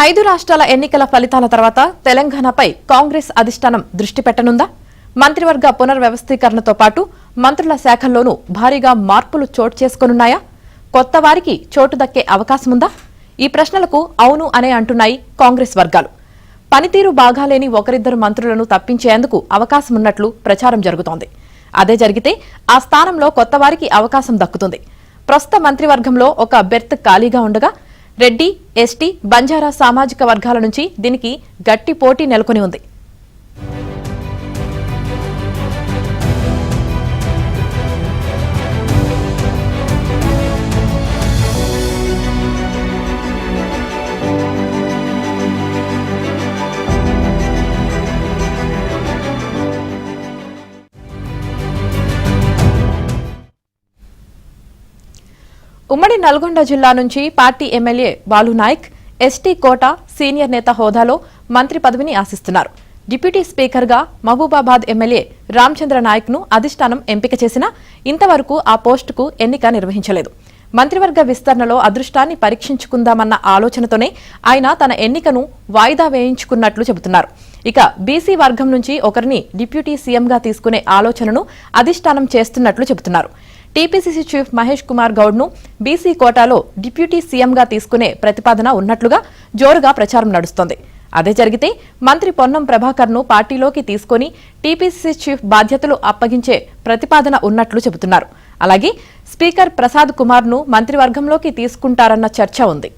5 రాష్ట్రాల ఎన్నికల ఫలితాల తర్వాత తెలంగాణపై కాంగ్రెస్ అధిష్టానం దృష్టి పెట్టనుందా? మంత్రివర్గ పునర్వ్యవస్థీకరణతో పాటు మంత్రుల శాఖల్లోనూ భారీగా మార్పులు చోటు చేసుకోనున్నాయా? కొత్త వారికి చోటు దక్కే అవకాశముందా? ఈ ప్రశ్నలకు అవును అనే అంటున్నాయి కాంగ్రెస్ వర్గాలు. పనితీరు బాగాలేని ఒకరిద్దరు మంత్రులను తప్పించేందుకు అవకాశమున్నట్లు ప్రచారం జరుగుతోంది. అదే జరిగితే ఆ స్థానంలో కొత్త వారికి అవకాశం దక్కుతుంది. ప్రస్తుత మంత్రివర్గంలో ఒక బెర్త్ ఖాళీగా ఉండగా రెడ్డి, ఎస్టీ, బంజారా సామాజిక వర్గాల నుంచి దీనికి గట్టి పోటీ నెలకొని ఉంది. ఉమ్మడి నల్గొండ జిల్లా నుంచి పార్టీ ఎమ్మెల్యే బాలునాయక్ ఎస్టీ కోట సీనియర్ నేత హోదాలో మంత్రి పదవిని ఆశిస్తున్నారు. డిప్యూటీ స్పీకర్గా మహబూబాబాద్ ఎమ్మెల్యే రామచంద్ర నాయక్ను అధిష్టానం ఎంపిక చేసినా ఇంతవరకు ఆ పోస్టుకు ఎన్నిక నిర్వహించలేదు. మంత్రివర్గ విస్తరణలో అదృష్టాన్ని పరీక్షించుకుందామన్న ఆలోచనతోనే ఆయన తన ఎన్నికను వాయిదా వేయించుకున్నట్లు చెబుతున్నారు. ఇక బీసీ వర్గం నుంచి ఒకరిని డిప్యూటీ సీఎంగా తీసుకునే ఆలోచనను అధిష్టానం చేస్తున్నట్లు చెబుతున్నారు. టీపీసీసీ చీఫ్ మహేష్ కుమార్ గౌడ్ను బీసీ కోటాలో డిప్యూటీ సీఎంగా తీసుకునే ప్రతిపాదన ఉన్నట్లుగా జోరుగా ప్రచారం నడుస్తోంది. అదే జరిగితే మంత్రి పొన్నం ప్రభాకర్ను పార్టీలోకి తీసుకుని టీపీసీసీ చీఫ్ బాధ్యతలు అప్పగించే ప్రతిపాదన ఉన్నట్లు చెబుతున్నారు. అలాగే స్పీకర్ ప్రసాద్ కుమార్ను మంత్రివర్గంలోకి తీసుకుంటారన్న చర్చ ఉంది.